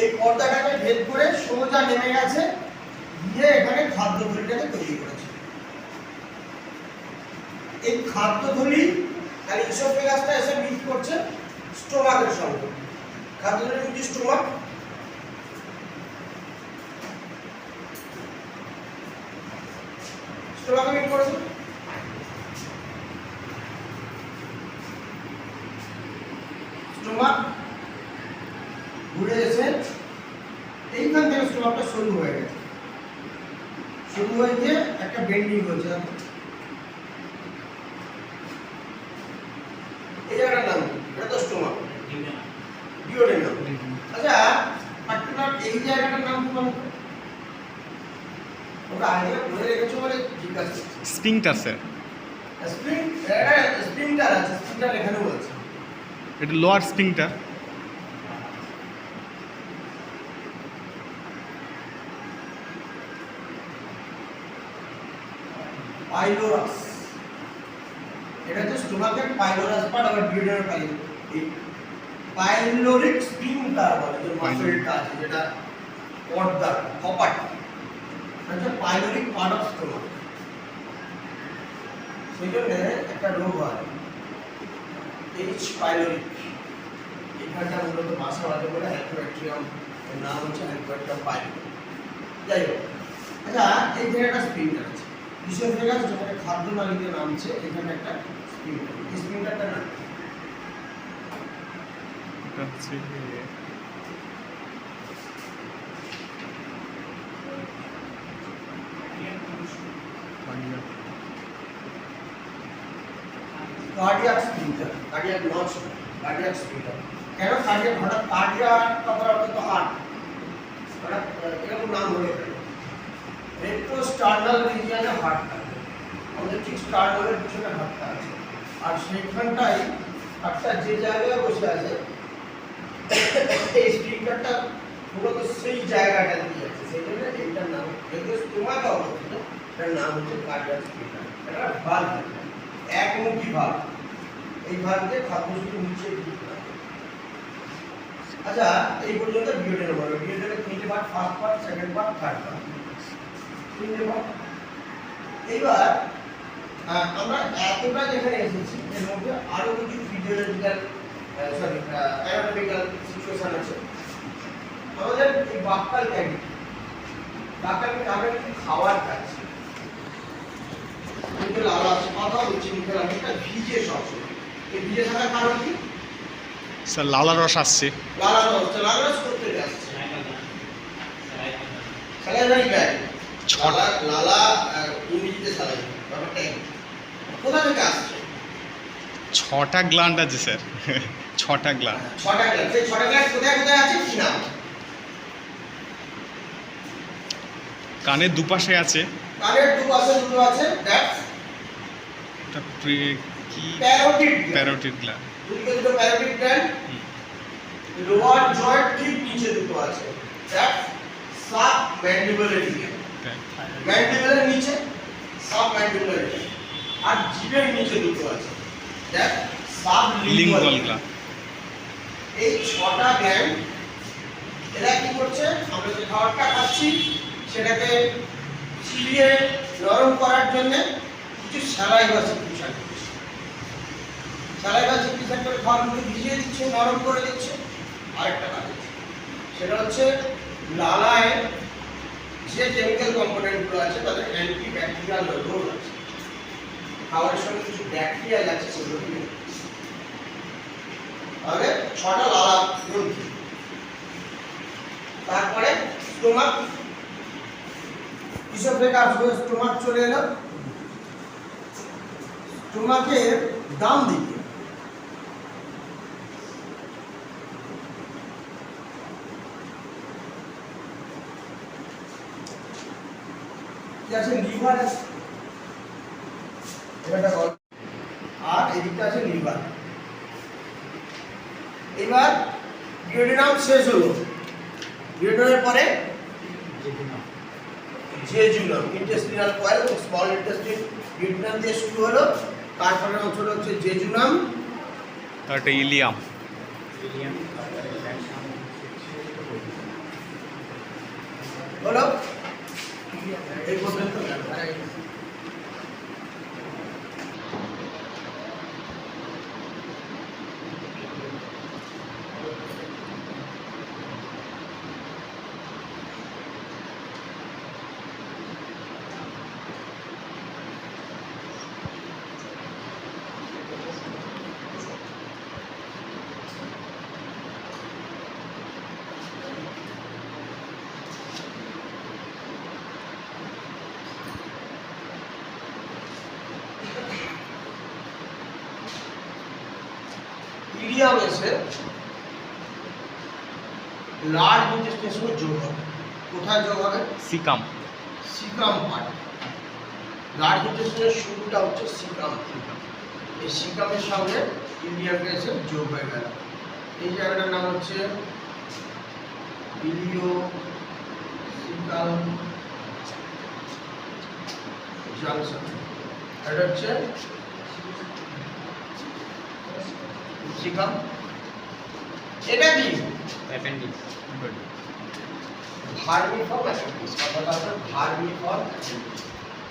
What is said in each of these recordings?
এই পর্দাটাকে ভেদ করে সোজা নেমে গেছে, গিয়ে এখানে খাদ্যথলিটাকে তৈরি করেছে। এই খাদ্যথলি আর ইসোফেগাসটা এসে মিট করছে স্টোমাকের সঙ্গে। খাদ্যথলি মিট স্টোমাক, স্টোমাকে মিট করেছে। স্টোমাক ঘুরে এসে এইখান থেকে স্টোমাকটা সরু হয়ে গেছে, সরু হয়ে গিয়ে একটা বেন্ডিং হয়েছে। এই জায়গাটার নাম এটা তো স্টোমাক, ডিওডেনাম। আচ্ছা পার্টিকুলার এই জায়গাটার নাম কি বলতো? ওটা আগে বলে রেখেছো বলে জিজ্ঞাসা। Sphincter sir. স্পিংটার আছে, স্পিংটার এখানেও আছে। এটা লোয়ার স্পিংটার। পাইলোরাস, এটা হচ্ছে স্টোমাকের পাইলোরাস পার্ট, আবার ডিওডেনাল পাইলোরিক স্পিংটার বলে, যে মাসলটা আছে যেটা পর্দা কপাট, এটা পাইলোরিক পার্ট অফ স্টোমাক। সেই জন্য একটা রোগ হয় এইচ পাইলোরিক, এখানটা মূলত বাসা বাঁধে বলে হ্যাইপোব্যাকটেরিয়াম, এর নাম হচ্ছে হ্যাইপোব্যাকটেরিয়াম পাইলোরি। যাই হোক, আচ্ছা এই জায়গাটা স্পিংটার আছে, ইসোফেগাস যেখানে খাদ্য নালীতে নামছে, এখানে একটা স্পিংটার। এই স্পিংটারটা না cardiac sphincter, cardiac notch, cardiac sphincter. কেন কার্ডিয়াক? হঠাৎ কার্ডিয়াক কথার অর্থ তো হার্ট, হঠাৎ এরকম নাম হলো কেন? রেট্রোস্টার্নাল রিজিয়নে হার্ট থাকে, আমাদের ঠিক স্টার্নালের পিছনে হার্টটা আছে, আর সেইখানটাই হার্টটা যে জায়গায় বসে আছে এই স্পিংটারটা মূলত সেই জায়গাটা দিয়ে আছে। সেই জন্য এইটার নাম, যদিও স্টোমাকে অবস্থিত, এটার নাম হচ্ছে কার্ডিয়াক স্পিংটার। এটা ভাল্ব, একমুখী ভাল্ব। এই ভাল্বে খাদ্য শুধু নিচে দিতে হয়। আচ্ছা এই পর্যন্ত ডিওডেনাম হলো। ডিওডেনামের তিনটে part, first part, second part, third part, তিনটে পার্ট। এইবার আমরা এতটা যেখানে এসেছি, এর মধ্যে আরো কিছু ফিজিওলজিক্যাল অ্যানাটমিক্যাল সিচুয়েশন আছে। আমাদের এই বাক্কাল ক্যাভিটি, বাক্কাল ক্যাভিটি আমরা একটু খাওয়ার খাচ্ছি, মুখে লালা কথা হচ্ছে, মুখে লালাটা ভিজে সবসময়। এই ভিজে থাকার কারণ কি স্যার? লালা রস আসছে, লালা রস, লালা রস করতে আসছে, স্যালাইভারি গ্ল্যান্ড, ছটা লালা ইংরেজিতে স্যালাইভা, ব্যাপারটা কোথা থেকে আসছে? 6টা গ্ল্যান্ড আছে স্যার, 6টা গ্ল্যান্ড। 6টা গ্ল্যান্ড, সেই 6টা গ্ল্যান্ড কোথায় কোথায় আছে কি নাম? কানের দুপাশে আছে, কানের দুপাশে দুটো আছে, দ্যাটস এটা কি? Parotid gland. দুটো প্যারোটিড গ্ল্যান্ড। লোয়ার জয়েন্ট ঠিক নিচে দুটো আছে, দ্যাটস সাবম্যান্ডিবুলার গ্ল্যান্ড। ম্যান্ডিবুলার নিচে সাবম্যান্ডিবুলার গ্ল্যান্ড। আর জিভের নিচে দুটো আছে, দ্যাটস সাবলিঙ্গুয়াল গ্ল্যান্ড। এই 6টা গ্ল্যান্ড এরা কি করছে? আমরা যে খাবারটা খাচ্ছি সেটাকে চিবিয়ে নরম করার জন্য কিছু স্যালাইভা সিক্রিশন করছে। স্যালাইভা সিক্রিশন করে খাবারগুলো ভিজিয়ে দিচ্ছে, নরম করে দিচ্ছে। আরেকটা কাজ সেটা হচ্ছে লালায় যে কেমিক্যাল কম্পোনেন্টগুলো আছে তাদের অ্যান্টি ব্যাকটেরিয়াল রোল আছে, খাবারের সঙ্গে কিছু ব্যাকটেরিয়া আছে সেগুলো নিয়ে। তাহলে 6টা লালা গ্রন্থি। তারপরে স্টোমাক, ইসোফেগাস হয়ে স্টোমাক চলে এলো। স্টোমাকের ডান দিকে কি আছে? লিভার আছে, আর এদিকটা আছে লিভার। এবার ডিওডেনাম শেষ হলো, ডিওডেনামের পরে জেজুনাম, ইন্টেস্টিনাল কয়েল এবং স্মল ইন্টেস্টিন। ডিওডেনাম দিয়ে শুরু হলো, তারপরে অঞ্চল হচ্ছে জেজুনাম, তারপরে ইলিয়াম, এই পর্যন্ত গেল। ইলিয়াম এসে লার্জ ইন্টেস্টাইনের সঙ্গে যোগ হবে। কোথায় যোগ হবে? সিকাম। Caecum part. লার্জ ইন্টেস্টাইনের শুরুটা হচ্ছে সিকাম। এই সিকামের সঙ্গে ইলিয়ামটা এসে যোগ হয়ে গেল। এই জায়গাটার নাম হচ্ছে ইলিও সিকাল জাংশন। এটা হচ্ছে সিকাম। এটা কি? অ্যাপেন্ডিক্স। Vermiform appendix. কথাটা হচ্ছে ভার্মিফর্ম অ্যাপেন্ডিক্স।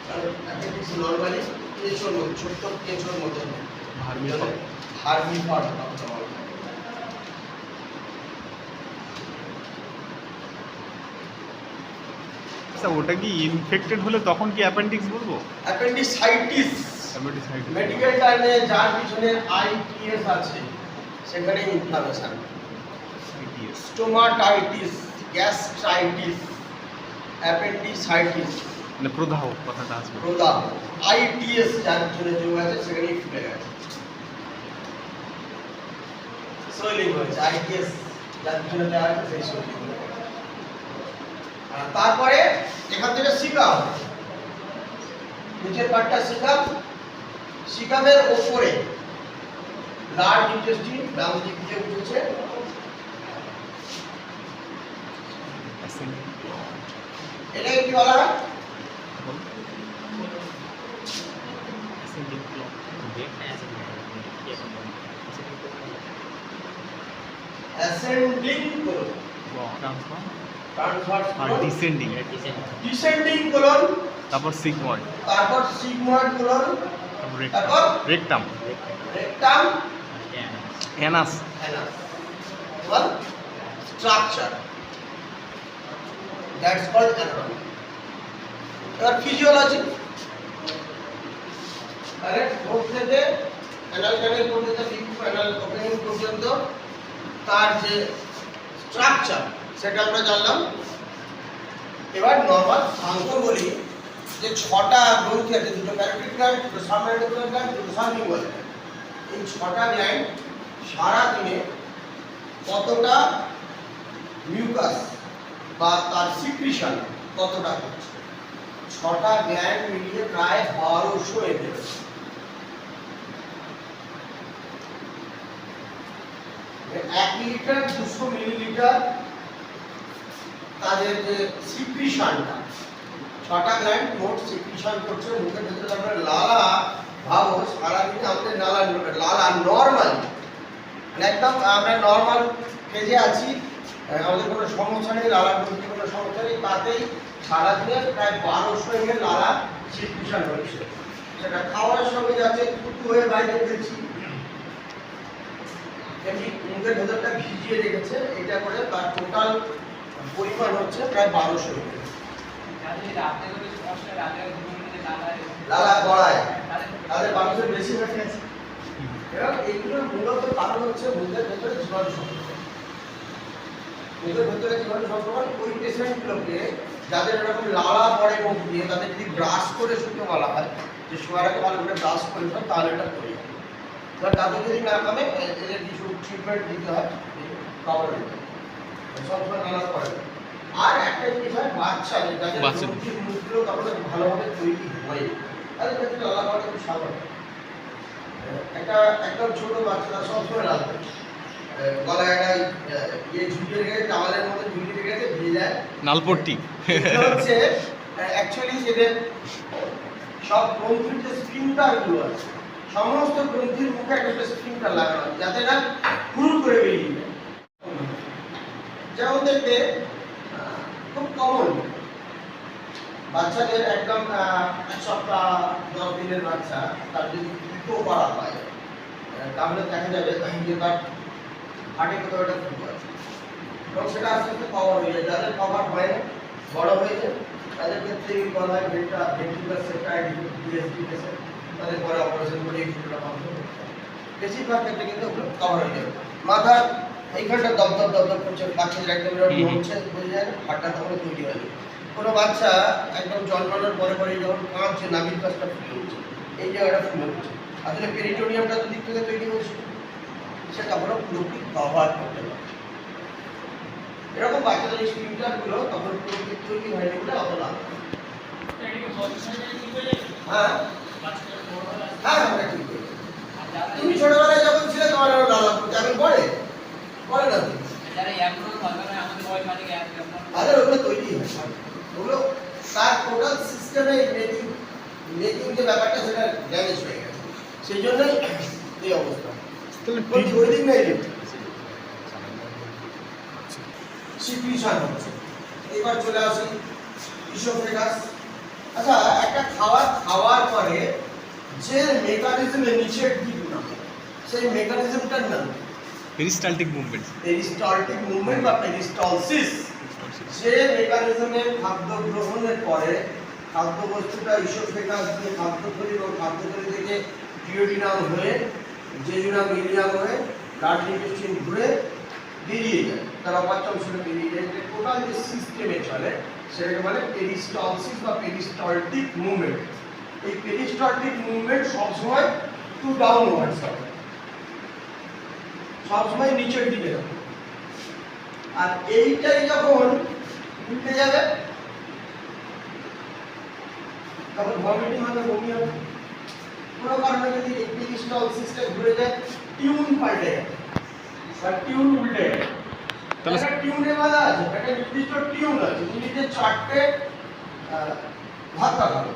কারণ অ্যাপেন্ডিক্স নরমালি কেঁচোর মতো, ছোট্ট কেঁচোর মতো। ভার্মিফর্ম কথা বলা হয়। আচ্ছা, ওটা কি ইনফেক্টেড হলে তখন কি অ্যাপেন্ডিক্স বলবো? অ্যাপেন্ডিসাইটিস মেডিকেল টার্মে যার পিছনে আইটিএস আছে সেখানে ইনফ্লামেশন। স্টোমাটাইটিস, গ্যাস্ট্রাইটিস, অ্যাপেন্ডিসাইটিস মানে প্রদাহ কথাটা আসবে। প্রদাহ। আইটিএস যার পিছনে যোগ আছে সেখানে ফুলে গেছে, সোয়েলিং হয়েছে। আইটিএস যার পিছনে দেওয়া আছে সেই সোয়েলিং হয়ে গেছে। তারপরে এখান থেকে সিকাম, নিচের পার্টটা সিকাম। সিকামের ওপরে লার্জ ইন্টেস্টিন ডান দিক দিয়ে উঠেছে। এটাকে কি বলা হয়? অ্যাসেন্ডিং কোলন, ট্রান্সভার্স আর কোলন, ডিসেন্ডিং, ডিসেন্ডিং কোলন, তারপর সিগময়েড, তারপর সিগময়েড কোলন, তারপর রেকটাম, রেকটাম, অ্যানাস। অ্যানাস। এবার স্ট্রাকচার, দ্যাটস কল্ড অ্যানাটমি। এবার ফিজিওলজি। আরে ঠোঁট থেকে অ্যানাল ক্যানেল পর্যন্ত, ডিপ অ্যানাল ওপেনিং পর্যন্ত তার যে স্ট্রাকচার সেটা আমরা জানলাম। এবার নরমাল অঙ্ক বলি যে 6টা গ্রন্থি আছে, দুটো প্যারাটিক গ্ল্যান্ড, দুটো সাবম্যান্ডিবুলার গ্ল্যান্ড, দুটো সাবলিঙ্গুয়াল গ্ল্যান্ড। এই 6টা গ্ল্যান্ড সারা দিনে কতটা মিউকাস বা তার সিক্রিশন কতটা করছে? 6টা গ্ল্যান্ড মিলিয়ে প্রায় 1200 ml। এক লিটার 200 মিলিলিটার তাদের যে সিক্রিশনটা, 6টা গ্ল্যান্ড মোট সিক্রিশন করছে। মুখের ভেতরে আমরা লালা ভাবো সারাদিনে আমাদের লালা নর্মালি একদম আমরা নর্মাল ফেজে আছি, আমাদের কোনো সমস্যা নেই, লালা গ্রন্থির কোনো সমস্যা নেই, তাতেই সারাদিনে প্রায় 1200 ml লালা সিক্রিশন হচ্ছে। সেটা খাওয়ার সঙ্গে যাচ্ছে, কুটু হয়ে বাইরে ফেলছি, এমনি মুখের ভেতরটা ভিজিয়ে রেখেছে, এটা করে তার টোটাল পরিমাণ হচ্ছে প্রায় 1200 ml। লালা গড়ায় তাদের মানুষের বেশি হয়ে গেছে। এবং এইগুলোর মূলত কারণ হচ্ছে মুখের ভেতরে জীবাণু সংক্রমণ। মুখের ভেতরে জীবাণু সংক্রমণ ওই পেশেন্টগুলোকে যাদের এরকম লালা পড়ে মুখ দিয়ে, তাদের যদি ব্রাশ করে শুতে বলা হয় যে শোয়ার আগে ভালো করে ব্রাশ করে ফেল, তাহলে এটা করে। এবার তাদের যদি না কামে এদের কিছু ট্রিটমেন্ট দিতে হয়, কভার দিতে হয়, সবসময় লালা পড়ে। আর একটা জিনিস হয় বাচ্চাদের, যাদের মুখগুলো তখন ভালোভাবে তৈরি হয়, তাদের ক্ষেত্রে লালা পড়া খুব সাধারণ। একটা একদম ছোট বাচ্চারা সবসময় লাল করে, গলায় একটা ইয়ে ঝুলিয়ে রেখেছে, টাওয়ালের মধ্যে ঝুলিয়ে রেখেছে, ভিজে যায় নালপট্টি। হচ্ছে অ্যাকচুয়ালি সেদের সব গ্রন্থির যে স্প্রিন্টারগুলো আছে, সমস্ত গ্রন্থির মুখে একটা স্প্রিন্টার লাগানো, যাতে না হুল করে বেরিয়ে যায়। যেমন দেখবে খুব কমন বাচ্চাদের একদম 1 সপ্তাহ 10 দিনের বাচ্চা তার যদি ফুটো করা হয় তাহলে দেখা যাবে যে তার হার্টে কোথাও একটা ফুটো আছে এবং সেটা আস্তে আস্তে কভার হয়ে যায়। যাদের কভার হয় না, বড় হয়ে যায়, তাদের ক্ষেত্রে বলা হয় ভেন্ট্রিকুলার সেপ্টাইড ডিএসডি তাদের পরে অপারেশন করে এই ফুটোটা বন্ধ করতে হয়। বেশিরভাগ ক্ষেত্রে কিন্তু ওগুলো কভার হয়ে যাবে। মাথার এইখানটা দপদপ করছে, বাচ্চাদের একদম হচ্ছে বোঝা যায় না, হাড়টা তখন তৈরি হয়ে যাবে। কোনো বাচ্চা একদম জন্মানোর পরে পরে যখন কাঁপছে, নাভির কাছটা ফুলে উঠছে, এই জায়গাটা ফুলে উঠছে, আসলে পেরিটোনিয়ামটা তো দিক থেকে তৈরি হচ্ছে, সেটা হলো পুরোপুরি কভার করতে পারে। এরকম বাচ্চাদের এই স্পিনটারগুলো তখন পুরোপুরি তৈরি হয়নি বলে অত লাভ। হ্যাঁ হ্যাঁ আমরা ঠিক করি। তুমি ছোটবেলায় যখন ছিলে তোমার আরো লাভ করতে আমি পরে না তুমি ওগুলো তৈরি হয়, ওগুলো তার টোটাল সিস্টেমে মেকিং যে ব্যাপারটা সেটা ড্যামেজ হয়ে গেছে, সেই জন্যই এই অবস্থা। ওই দিন নেই সিকুয়েশন হচ্ছে। এবার চলে আসি ইসোফেগাস। আচ্ছা, একটা খাওয়ার পরে যে মেকানিজমে নিচের দিক না, সেই মেকানিজমটার নাম পেরিস্টালটিক মুভমেন্ট বা পেরিস্টালসিস। যে মেকানিজমে খাদ্য গ্রহণের পরে খাদ্য বস্তুটা ইসোফেগাস দিয়ে খাদ্যথলি এবং খাদ্যথলি থেকে ডিওডিনাম হয়ে জেজুনাম ইলিয়াম হয়ে লার্জ ইন্টেস্টাইন ঘুরে বেরিয়ে যায়, তার অপাচ্য অংশটা বেরিয়ে যায়। টোটাল যে সিস্টেমে চলে সেটাকে বলে পেরিস্টালসিস বা পেরিস্টালটিক মুভমেন্ট। এই পেরিস্টালটিক মুভমেন্ট সবসময় টু ডাউনওয়ার্ডস হবে, সবসময় নিচের দিকে যাবে। আর এইটাই যখন উল্টে যাবে তখন ভমিটিং হবে, বমি হবে। কোনো কারণে যদি এই পেরিস্টালসিসটা ঘুরে যায়, টিউন পাল্টে যায় বা টিউন উল্টে যায়, তাহলে একটা টিউনে বাধা আছে, একটা নির্দিষ্ট টিউন আছে, তুমি যে 4টে ধাক্কা খাবে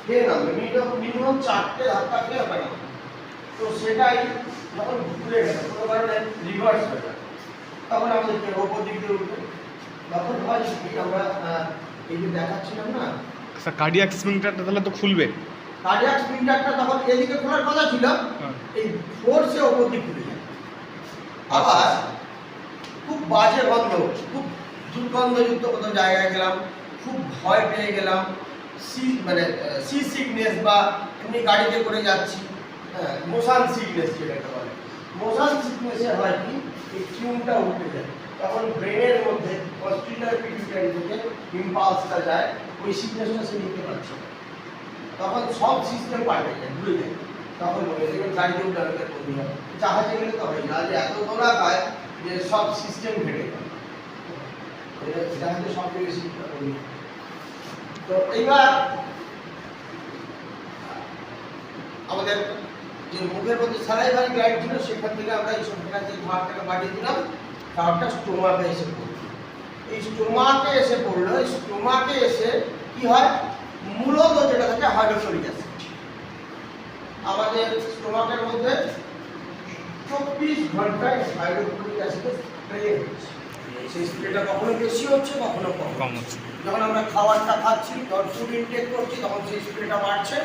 খেয়ে নামবে, মিনিমাম 4টে ধাক্কা খেয়ে হবে। তো সেটাই যখন ঘুরে গেল কোনো কারণে রিভার্স হয়ে যায়, তখন আমাদেরকে ওপর দিক দিয়ে উঠবে। তখন হয় কি আমরা এই যে দেখাচ্ছিলাম না কার্ডিয়াক স্ফিংটারটা তাহলে তো খুলবে, কার্ডিয়াক স্ফিংটারটা তখন এদিকে খোলার কথা ছিল, এই ফোর্সে ওপর দিক খুলে যায়। আবার খুব বাজে গন্ধ, খুব দুর্গন্ধযুক্ত কোনো জায়গায় গেলাম, খুব ভয় পেয়ে গেলাম, সি সিকনেস বা এমনি গাড়িতে করে যাচ্ছি, মোশন সিকনেস যেটাকে বলে, মোশন সিকনেসে হয় কি এই টিউনটা উঠে যায়, তখন ব্রেনের মধ্যে পস্টিরিয়র পিটুইটারি থেকে ইম্পালসটা যায়, ওই সিকনেসটা সে নিতে পারছে না, তখন সব সিস্টেম পাল্টে যায়, ঘুরে যায়। তখন গাড়িতে উঠে আমাদের বন্ধু হয়, জাহাজে গেলে তো হয় না, যে এত দৌড়া পায় যে সব সিস্টেম ঘেটে যায়, জাহাজে সবচেয়ে বেশি। তো এইবার আমাদের যে মুখের মধ্যে স্যালাইভারি গ্ল্যান্ড ছিল সেখান থেকে আমরা ইসোফেগাসের খাবারটাকে বাড়িয়ে দিলাম, খাবারটা স্টোমাকে এসে পড়লো। এই স্টোমাকে এসে পড়লো, এই স্টোমাকে এসে কি হয়, মূলত যেটা থাকে হাইড্রোক্লোরিক অ্যাসিড। আমাদের স্টোমাকের মধ্যে 24 ঘন্টায় হাইড্রোক্লোরিক অ্যাসিডের স্প্রে হচ্ছে। সেই স্প্রেটা কখনো বেশি হচ্ছে, কখনো কম হচ্ছে। যখন আমরা খাবারটা খাচ্ছি, যখন ফুড ইনটেক করছি, তখন সেই স্প্রেটা বাড়ছে,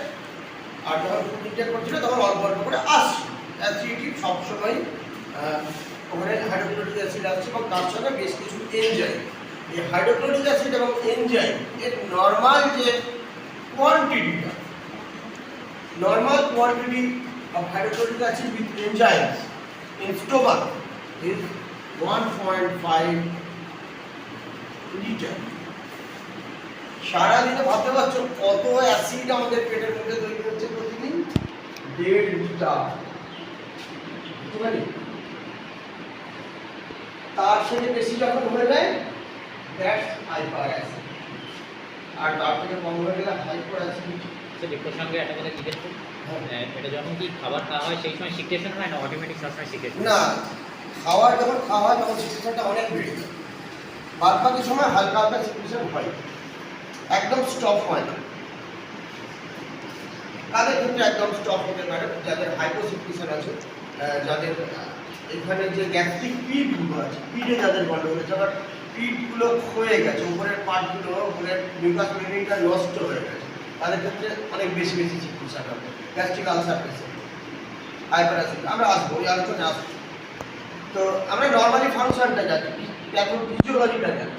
আর যখন ফুড ইনটেক করছি না তখন অল্প অল্প করে আসছে। অ্যাসিডিটি সবসময় ওখানে হাইড্রোক্লোরিক অ্যাসিড আসছে এবং তার সঙ্গে বেশ কিছু এনজাইম। এই হাইড্রোক্লোরিক অ্যাসিড এবং এনজাইম এর নর্মাল যে কোয়ান্টিটিটা, normal quantity of hydrochloric acid with enzymes in stomach is 1.5 liter. সারা দিনে ভাবতে পারছো কত অ্যাসিড আমাদের পেটের মধ্যে তৈরি হচ্ছে প্রতিদিন? 1.5 লিটার। তার থেকে বেশি যখন হয়ে যায় দ্যাটস হাইপার অ্যাসিড, আর তার থেকে কম হয়ে গেলে হাইপার অ্যাসিডিটি। ডিপ্লোর সঙ্গে একটা কথা জিজ্ঞেস করি, এটা যখন কি খাবার খাওয়া হয় সেই সময় সিকটেশন হয় না অটোমেটিক সবসময় সিকটেশন? না, খাবার যখন খাওয়া হয় তখন সিকটেশনটা অনেক বেড়ে যায়, বাদ বাকি সময় হালকা হালকা সিকটেশন হয়, একদম স্টপ হয় না। তাদের ক্ষেত্রে একদম স্টপ হতে পারে যাদের হাইপোসিকটেশন আছে, যাদের এখানে যে গ্যাস্ট্রিক পিডগুলো আছে, পিডে যাদের গন্ডগোল আছে, আবার পিঠগুলো ক্ষয়ে গেছে, উপরের পার্টগুলো, উপরের মিউকাস মেমব্রেনটা নষ্ট হয়ে গেছে, তাদের ক্ষেত্রে অনেক বেশি বেশি চিকিৎসা হবে। গ্যাস্ট্রিক আলসার পেশেন্ট, হাইপারঅ্যাসিড, আমরা আসবো, ওই আলোচনায় আসবো। তো আমরা নর্মালি ফাংশনটা জানি, এখন ফিজিওলজিটা জানি।